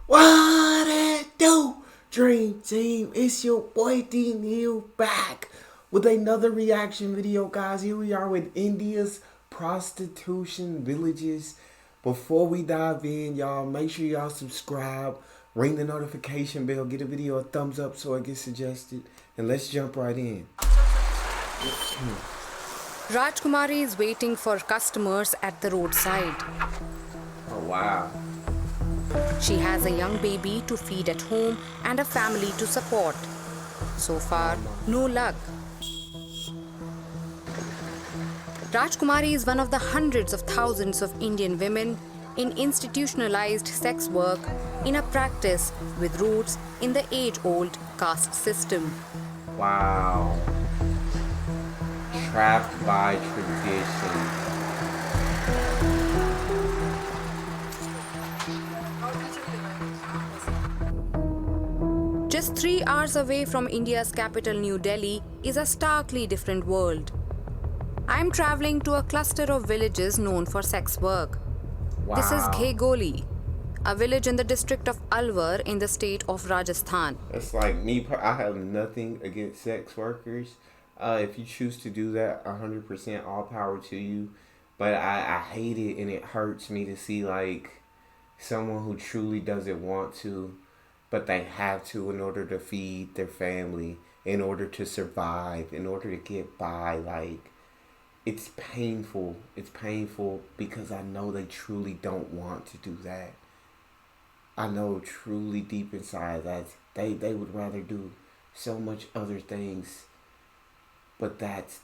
What it do? Dream Team, it's your boy D Neil back with another reaction video, guys. Here we are with India's prostitution villages. Before we dive in, y'all, make sure y'all subscribe, ring the notification bell, get a video a thumbs up so it gets suggested, and let's jump right in. Rajkumari is waiting for customers at the roadside. Oh, wow. She has a young baby to feed at home and a family to support. So far, no luck. Rajkumari is one of the hundreds of thousands of Indian women in institutionalized sex work in a practice with roots in the age-old caste system. Wow. Trapped by tradition. Just 3 hours away from India's capital, New Delhi, is a starkly different world. I'm traveling to a cluster of villages known for sex work. Wow. This is Ghegoli, a village in the district of Alwar in the state of Rajasthan. It's like me, I have nothing against sex workers. If you choose to do that, 100% all power to you. But I hate it, and it hurts me to see like someone who truly doesn't want to, but they have to in order to feed their family, in order to survive, in order to get by. Like, it's painful. It's painful because I know they truly don't want to do that. I know truly deep inside that they would rather do so much other things. But that's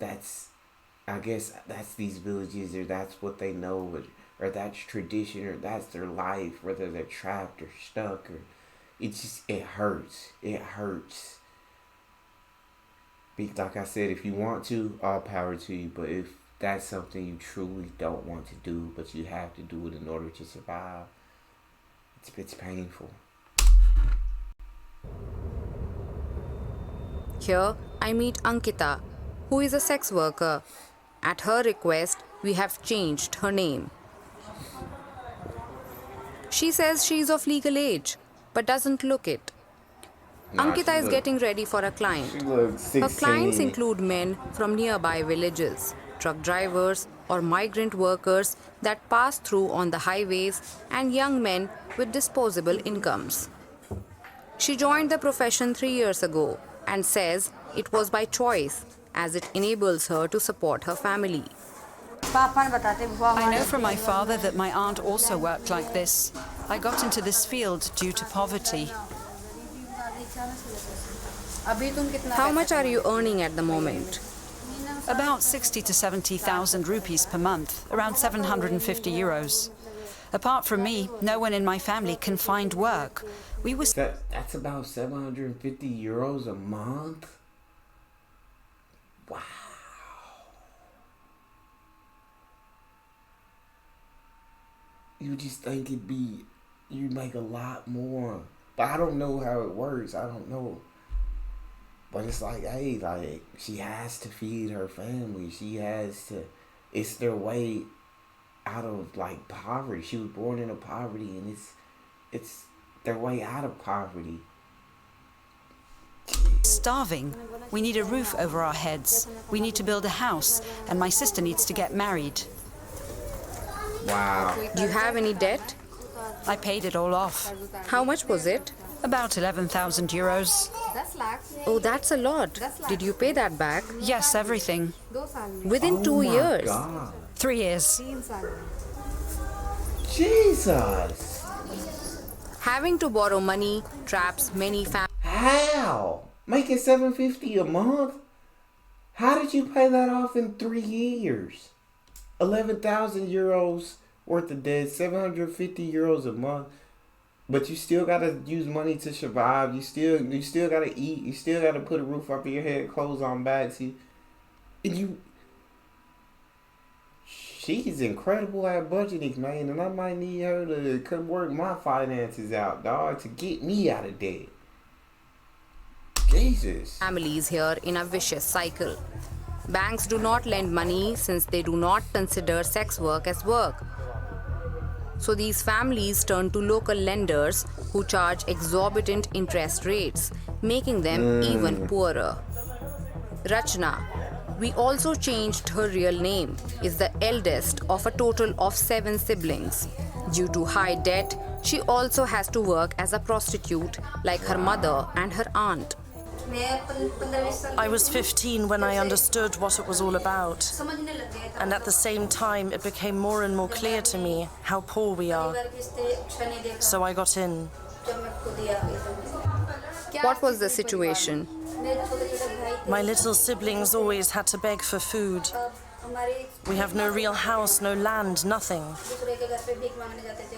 I guess that's these villages, or that's what they know, or that's tradition, or that's their life, whether they're trapped or stuck, or it hurts. It hurts. Like I said, if you want to, all power to you. But if that's something you truly don't want to do, but you have to do it in order to survive, it's painful. Here, I meet Ankita, who is a sex worker. At her request, we have changed her name. She says she is of legal age, but doesn't look it. Ankita is getting ready for a client. She looks 16. Her clients include men from nearby villages, truck drivers or migrant workers that pass through on the highways, and young men with disposable incomes. She joined the profession 3 years ago and says it was by choice, as it enables her to support her family. I know from my father that my aunt also worked like this. I got into this field due to poverty. How much are you earning at the moment? About 60 to 70,000 rupees per month, around 750 euros. Apart from me, no one in my family can find work. That's about 750 euros a month? Wow. You just think you'd make a lot more. But I don't know how it works. I don't know. But it's like, hey, like, she has to feed her family. She has to, it's their way out of, like, poverty. She was born into poverty, and it's their way out of poverty. Starving. We need a roof over our heads. We need to build a house, and my sister needs to get married. Wow. Do you have any debt? I paid it all off. How much was it? About 11,000 euros. Oh, that's a lot. Did you pay that back? Yes, everything. Within 2 years? God. 3 years. Jesus. Having to borrow money traps many families. How? Making $750 a month? How did you pay that off in 3 years? 11,000 euros worth of debt, 750 euros a month. But you still gotta use money to survive. You still gotta eat. You still gotta put a roof over your head, clothes on back. She's incredible at budgeting, man, and I might need her to come work my finances out, dog, to get me out of debt. Jesus. Families here in a vicious cycle. Banks do not lend money since they do not consider sex work as work. So these families turn to local lenders who charge exorbitant interest rates, making them even poorer. Rachna, we also changed her real name, is the eldest of a total of 7 siblings. Due to high debt, she also has to work as a prostitute like her mother and her aunt. I was 15 when I understood what it was all about. And at the same time, it became more and more clear to me how poor we are. So I got in. What was the situation? My little siblings always had to beg for food. We have no real house, no land, nothing.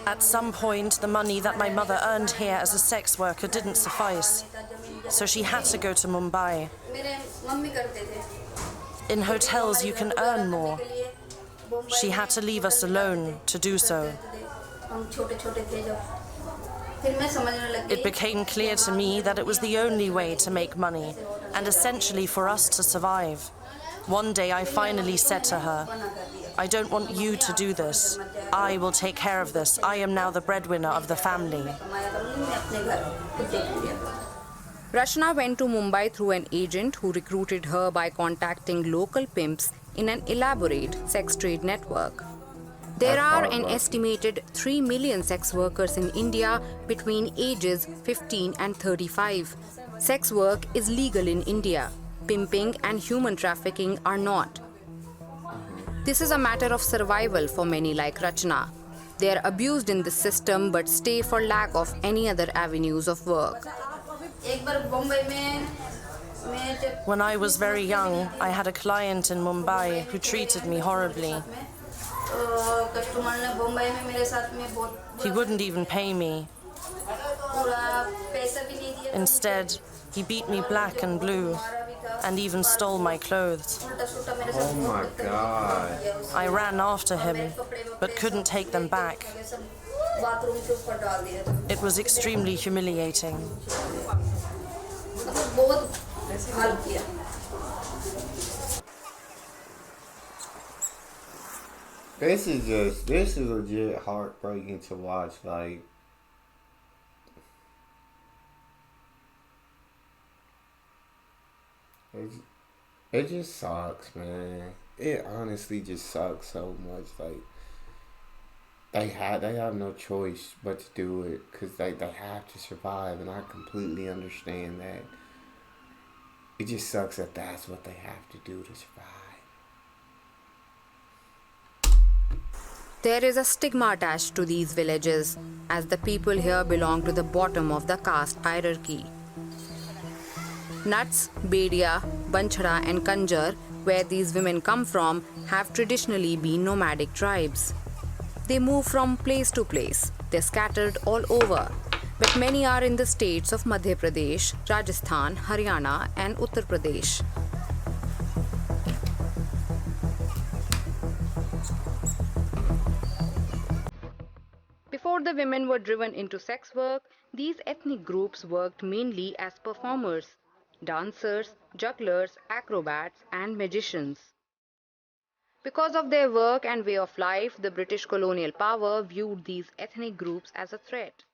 At some point, the money that my mother earned here as a sex worker didn't suffice, so she had to go to Mumbai. In hotels, you can earn more. She had to leave us alone to do so. It became clear to me that it was the only way to make money, and essentially for us to survive. One day I finally said to her, I don't want you to do this. I will take care of this. I am now the breadwinner of the family. Rachna went to Mumbai through an agent who recruited her by contacting local pimps in an elaborate sex trade network. There are an estimated 3 million sex workers in India between ages 15 and 35. Sex work is legal in India. Pimping and human trafficking are not. This is a matter of survival for many like Rachna. They are abused in this system but stay for lack of any other avenues of work. When I was very young, I had a client in Mumbai who treated me horribly. He wouldn't even pay me. Instead, he beat me black and blue and even stole my clothes. Oh my God. I ran after him, but couldn't take them back. It was extremely humiliating. This is legit heartbreaking to watch. Like, it just sucks, man. It honestly just sucks so much. Like, they have no choice but to do it because they have to survive, and I completely understand that. It just sucks that that's what they have to do to survive. There is a stigma attached to these villages, as the people here belong to the bottom of the caste hierarchy. Nuts, Bedia, Banchara and Kanjar, where these women come from, have traditionally been nomadic tribes. They move from place to place. They're scattered all over, but many are in the states of Madhya Pradesh, Rajasthan, Haryana and Uttar Pradesh. Before the women were driven into sex work, these ethnic groups worked mainly as performers, dancers, jugglers, acrobats, and magicians. Because of their work and way of life, the British colonial power viewed these ethnic groups as a threat.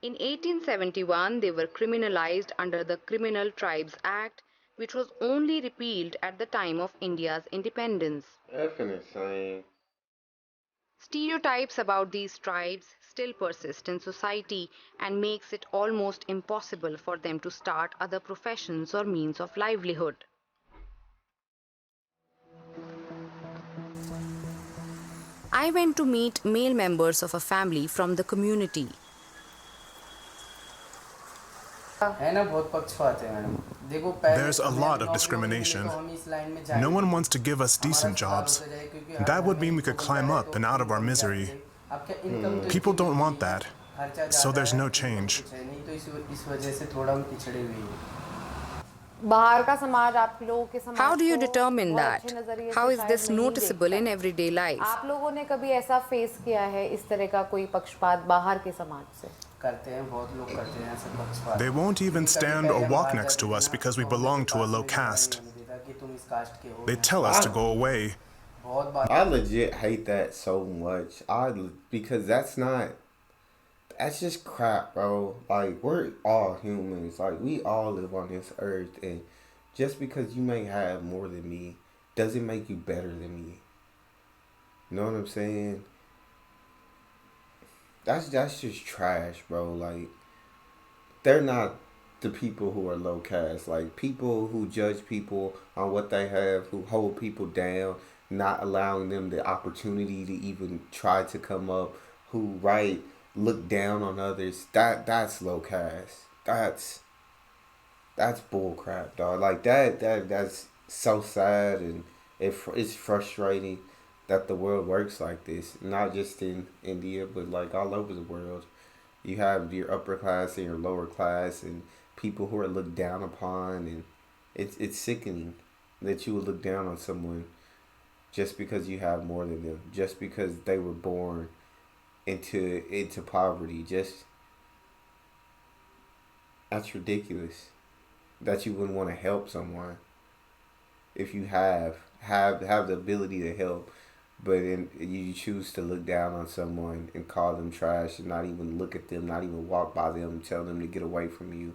In 1871, they were criminalized under the Criminal Tribes Act, which was only repealed at the time of India's independence. Effing insane. Stereotypes about these tribes still persist in society and makes it almost impossible for them to start other professions or means of livelihood. I went to meet male members of a family from the community. There's a lot of discrimination. No one wants to give us decent jobs. That would mean we could climb up and out of our misery. People don't want that, so there's no change. How do you determine that? How is this noticeable in everyday life? They won't even stand or walk next to us because we belong to a low caste. They tell us to go away. I legit hate that so much. Because that's just crap, bro. Like, we're all humans. Like, we all live on this earth, and just because you may have more than me doesn't make you better than me. You know what I'm saying? That's just trash, bro. Like, they're not the people who are low caste. Like, people who judge people on what they have, who hold people down, not allowing them the opportunity to even try to come up, who look down on others. That's low caste. That's bull crap, dog. Like, that's so sad, and it's frustrating that the world works like this. Not just in India, but like all over the world. You have your upper class and your lower class, and people who are looked down upon, and it's sickening that you would look down on someone just because you have more than them, just because they were born into poverty. That's ridiculous. That you wouldn't want to help someone if you have the ability to help, but you choose to look down on someone and call them trash and not even look at them, not even walk by them, tell them to get away from you.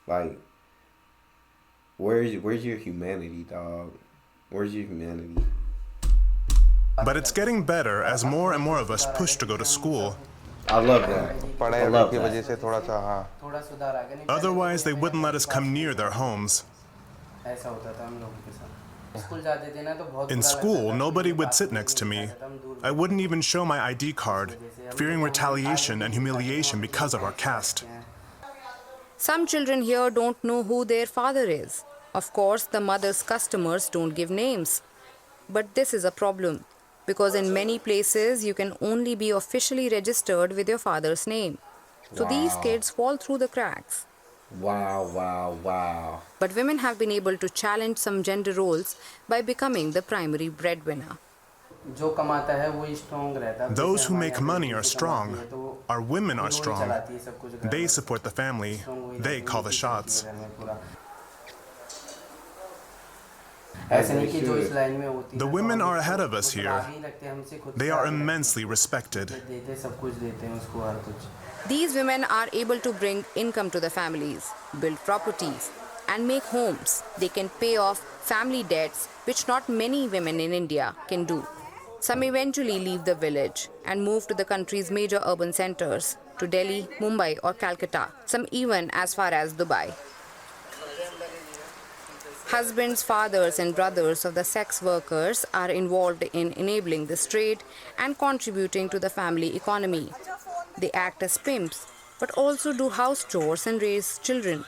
Like, where's your humanity, dog? Where's your humanity? But it's getting better as more and more of us push to go to school. I love that. I love that. Otherwise, they wouldn't let us come near their homes. In school, nobody would sit next to me. I wouldn't even show my ID card, fearing retaliation and humiliation because of our caste. Some children here don't know who their father is. Of course, the mother's customers don't give names. But this is a problem, because in many places you can only be officially registered with your father's name. So these kids fall through the cracks. Wow. But women have been able to challenge some gender roles by becoming the primary breadwinner. Those who make money are strong. Our women are strong. They support the family. They call the shots. The women are ahead of us here. They are immensely respected. These women are able to bring income to the families, build properties, and make homes. They can pay off family debts, which not many women in India can do. Some eventually leave the village and move to the country's major urban centers, to Delhi, Mumbai, or Calcutta, some even as far as Dubai. Husbands, fathers, and brothers of the sex workers are involved in enabling this trade and contributing to the family economy. They act as pimps, but also do house chores and raise children.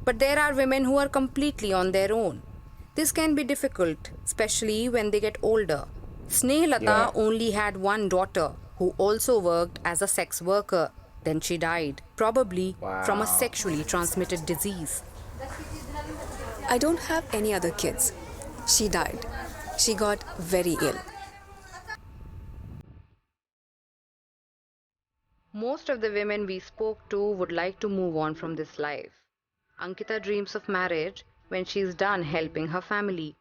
But there are women who are completely on their own. This can be difficult, especially when they get older. Snehlata only had one daughter who also worked as a sex worker. Then she died, probably from a sexually transmitted disease. I don't have any other kids. She died. She got very ill. Most of the women we spoke to would like to move on from this life. Ankita dreams of marriage when she is done helping her family.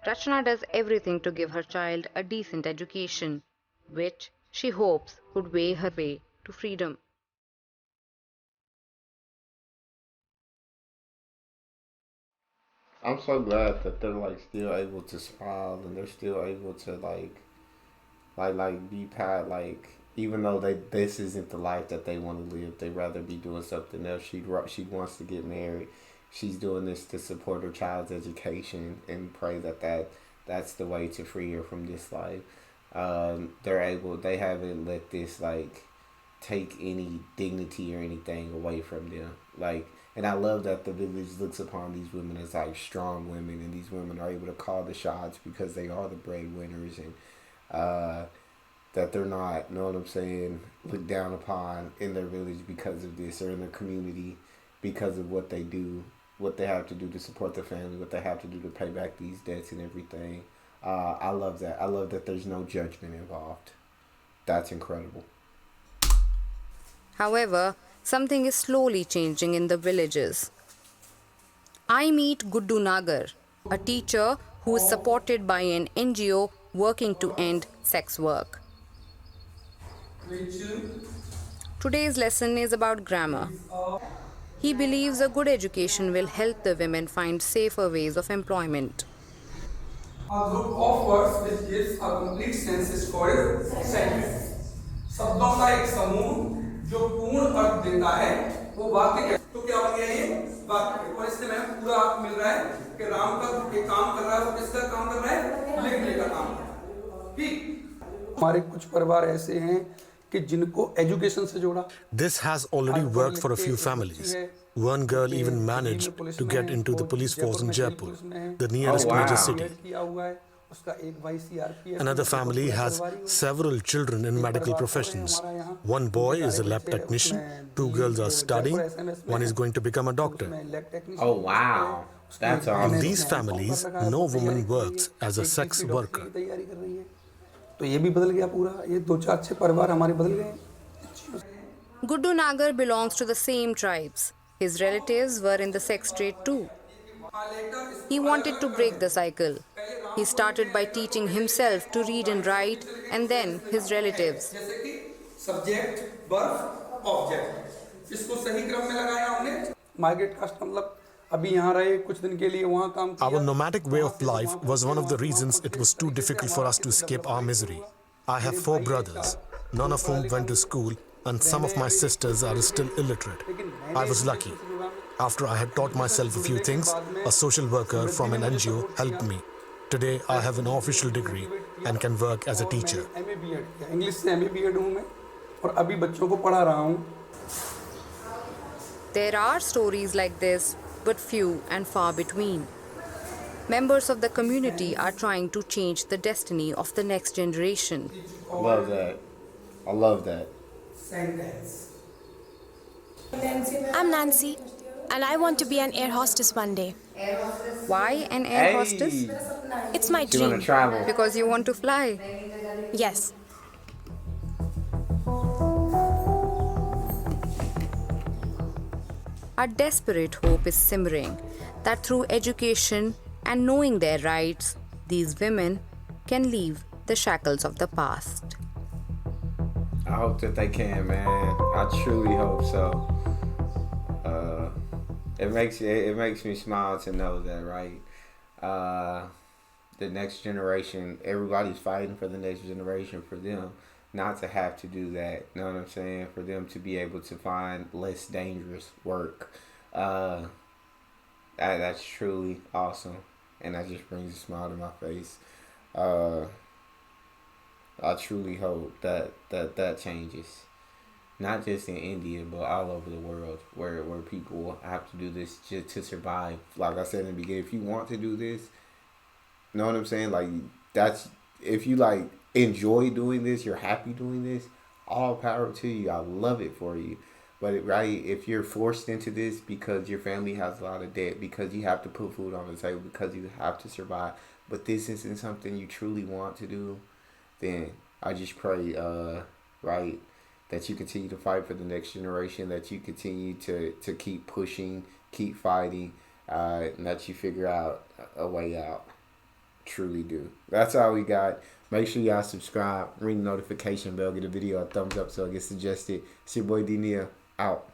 Rachna does everything to give her child a decent education, which she hopes would weigh her way to freedom. I'm so glad that they're like still able to smile, and they're still able to be pat, like, even though this isn't the life that they want to live, they'd rather be doing something else. She wants to get married. She's doing this to support her child's education and pray that's the way to free her from this life. They haven't let this like take any dignity or anything away from them. Like, and I love that the village looks upon these women as like strong women, and these women are able to call the shots because they are the breadwinners, and that they're not, know what I'm saying, looked down upon in their village because of this, or in their community because of what they do, what they have to do to support their family, what they have to do to pay back these debts and everything. I love that. I love that there's no judgment involved. That's incredible. However, something is slowly changing in the villages. I meet Guddu Nagar, a teacher who is supported by an NGO working to end sex work. Today's lesson is about grammar. He believes a good education will help the women find safer ways of employment. A group of words which gives a complete sense is called sentence. शब्दों का एक समूह जो पूर्ण अर्थ देता है वो वाक्य तो क्या बन गया ये वाक्य और इससे हमें पूरा अर्थ मिल रहा है कि राम का एक काम कर रहा है वो किसका काम कर रहा है लिखने का काम ठीक हमारे कुछ परिवार ऐसे हैं कि जिनको एजुकेशन से जोड़ा This has already worked for a few families. One girl even managed to get into the police force in Jaipur, the nearest major city. Another family has several children in medical professions. One boy is a lab technician, 2 girls are studying, one is going to become a doctor. Oh, wow. That's awesome. In these families, no woman works as a sex worker. तो ये भी बदल गया पूरा ये 2-4 अच्छे परिवार हमारे बदल गए Guddu Nagar belongs to the same tribes. His relatives were in the sex trade too. He wanted to break the cycle. He started by teaching himself to read and write, and then his relatives. Subject, verb, object. इसको सही क्रम में लगाया हमने. Migrate cast मतलब अभी यहाँ रहे कुछ दिन के लिए वहाँ काम किया. Our nomadic way of life was one of the reasons it was too difficult for us to escape our misery. I have 4 brothers, none of whom went to school, and some of my sisters are still illiterate. I was lucky. After I had taught myself a few things, a social worker from an NGO helped me. Today, I have an official degree and can work as a teacher. English से MA B.Ed हूँ मैं और अभी बच्चों को पढ़ा रहा हूँ. There are stories like this, but few and far between. Members of the community are trying to change the destiny of the next generation. Love that. I love that. I'm Nancy, and I want to be an air hostess one day. Why an air hostess? It's my You want to dream. travel? Because you want to fly. Yes. A desperate hope is simmering that through education and knowing their rights, these women can leave the shackles of the past. I hope that they can, man. I truly hope so. It makes me smile to know that, right? The next generation, everybody's fighting for the next generation, for them not to have to do that. You know what I'm saying? For them to be able to find less dangerous work. That's truly awesome, and that just brings a smile to my face. I truly hope that changes, not just in India, but all over the world, where people have to do this just to survive. Like I said in the beginning, if you want to do this, you know what I'm saying? Like, that's, if you like enjoy doing this, you're happy doing this, all power to you. I love it for you. But right, if you're forced into this because your family has a lot of debt, because you have to put food on the table, because you have to survive, but this isn't something you truly want to do, then I just pray, right, that you continue to fight for the next generation, that you continue to keep pushing, keep fighting, and that you figure out a way out. Truly do. That's all we got. Make sure y'all subscribe, ring the notification bell, get a video a thumbs up so it gets suggested. It's your boy D Nia, out.